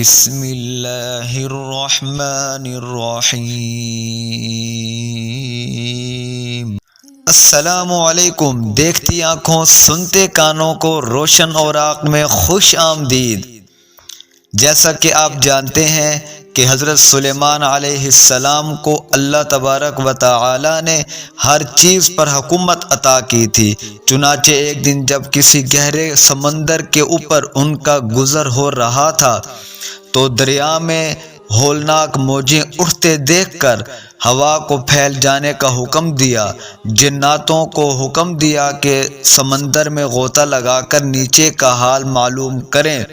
بسم اللہ الرحمن الرحیم۔ السلام علیکم۔ دیکھتی آنکھوں سنتے کانوں کو روشن اوراق میں خوش آمدید۔ جیسا کہ آپ جانتے ہیں کہ حضرت سلیمان علیہ السلام کو اللہ تبارک و تعالی نے ہر چیز پر حکومت عطا کی تھی۔ چنانچہ ایک دن جب کسی گہرے سمندر کے اوپر ان کا گزر ہو رہا تھا تو دریا میں ہولناک موجیں اٹھتے دیکھ کر ہوا کو پھیل جانے کا حکم دیا۔ جناتوں کو حکم دیا کہ سمندر میں غوطہ لگا کر نیچے کا حال معلوم کریں۔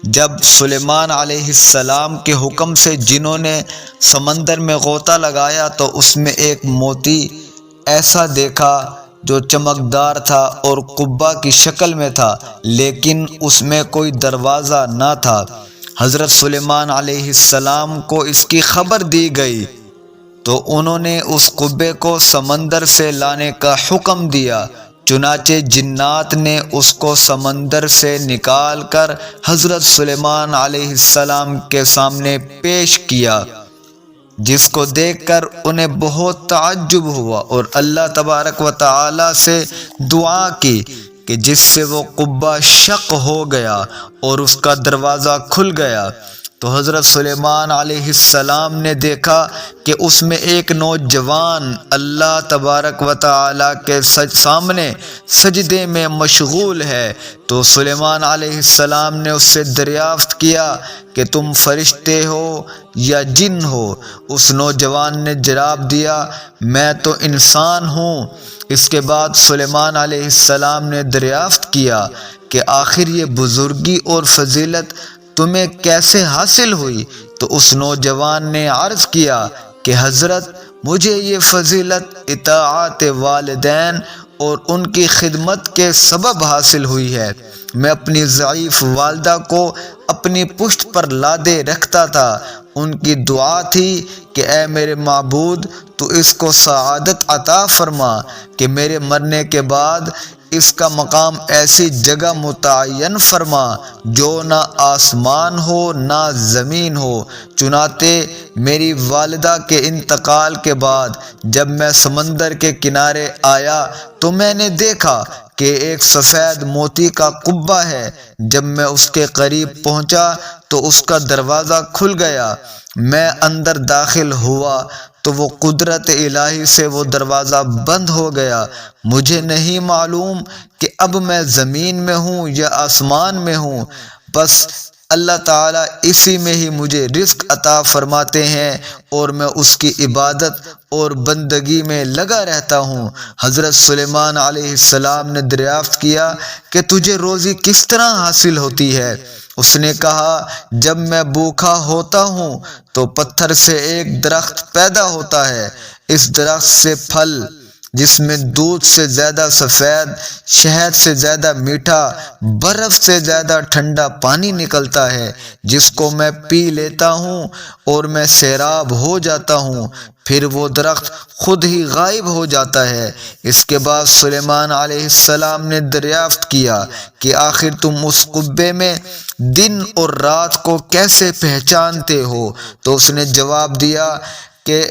جب سلیمان علیہ السلام کے حکم سے جنوں نے سمندر میں غوطہ لگایا تو اس میں ایک موتی ایسا دیکھا جو چمکدار تھا اور قبہ کی شکل میں تھا، لیکن اس میں کوئی دروازہ نہ تھا۔ حضرت سلیمان علیہ السلام کو اس کی خبر دی گئی تو انہوں نے اس قبے کو سمندر سے لانے کا حکم دیا۔ چنانچہ جنات نے اس کو سمندر سے نکال کر حضرت سلیمان علیہ السلام کے سامنے پیش کیا، جس کو دیکھ کر انہیں بہت تعجب ہوا اور اللہ تبارک و تعالی سے دعا کی کہ جس سے وہ قبہ شق ہو گیا اور اس کا دروازہ کھل گیا۔ تو حضرت سلیمان علیہ السلام نے دیکھا کہ اس میں ایک نوجوان اللہ تبارک و تعالی کے سامنے سجدے میں مشغول ہے۔ تو سلیمان علیہ السلام نے اس سے دریافت کیا کہ تم فرشتے ہو یا جن ہو؟ اس نوجوان نے جواب دیا، میں تو انسان ہوں۔ اس کے بعد سلیمان علیہ السلام نے دریافت کیا کہ آخر یہ بزرگی اور فضیلت تمہیں کیسے حاصل ہوئی؟ تو اس نوجوان نے عرض کیا کہ حضرت، مجھے یہ فضیلت اطاعت والدین اور ان کی خدمت کے سبب حاصل ہوئی ہے۔ میں اپنی ضعیف والدہ کو اپنی پشت پر لادے رکھتا تھا۔ ان کی دعا تھی کہ اے میرے معبود، تو اس کو سعادت عطا فرما کہ میرے مرنے کے بعد اس کا مقام ایسی جگہ متعین فرما جو نہ آسمان ہو نہ زمین ہو۔ چنانچہ میری والدہ کے انتقال کے بعد جب میں سمندر کے کنارے آیا تو میں نے دیکھا کہ ایک سفید موتی کا قبہ ہے۔ جب میں اس کے قریب پہنچا تو اس کا دروازہ کھل گیا۔ میں اندر داخل ہوا تو وہ قدرت الہی سے وہ دروازہ بند ہو گیا۔ مجھے نہیں معلوم کہ اب میں زمین میں ہوں یا آسمان میں ہوں، بس اللہ تعالیٰ اسی میں ہی مجھے رزق عطا فرماتے ہیں اور میں اس کی عبادت اور بندگی میں لگا رہتا ہوں۔ حضرت سلیمان علیہ السلام نے دریافت کیا کہ تجھے روزی کس طرح حاصل ہوتی ہے؟ اس نے کہا، جب میں بھوکا ہوتا ہوں تو پتھر سے ایک درخت پیدا ہوتا ہے۔ اس درخت سے پھل جس میں دودھ سے زیادہ سفید، شہد سے زیادہ میٹھا، برف سے زیادہ ٹھنڈا پانی نکلتا ہے، جس کو میں پی لیتا ہوں اور میں سیراب ہو جاتا ہوں، پھر وہ درخت خود ہی غائب ہو جاتا ہے۔ اس کے بعد سلیمان علیہ السلام نے دریافت کیا کہ آخر تم اس قبے میں دن اور رات کو کیسے پہچانتے ہو؟ تو اس نے جواب دیا کہ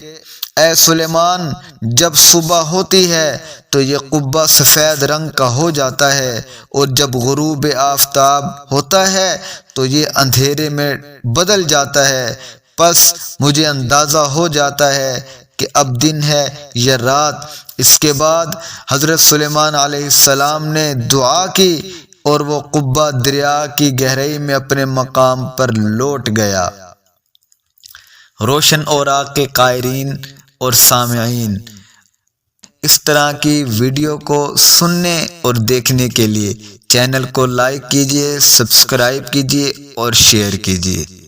اے سلیمان، جب صبح ہوتی ہے تو یہ قبہ سفید رنگ کا ہو جاتا ہے اور جب غروب آفتاب ہوتا ہے تو یہ اندھیرے میں بدل جاتا ہے۔ پس مجھے اندازہ ہو جاتا ہے کہ اب دن ہے یا رات۔ اس کے بعد حضرت سلیمان علیہ السلام نے دعا کی اور وہ قبہ دریا کی گہرائی میں اپنے مقام پر لوٹ گیا۔ روشن اوراق کے قائرین اور سامعین، اس طرح کی ویڈیو کو سننے اور دیکھنے کے لیے چینل کو لائک کیجیے، سبسکرائب کیجیے اور شیئر کیجیے۔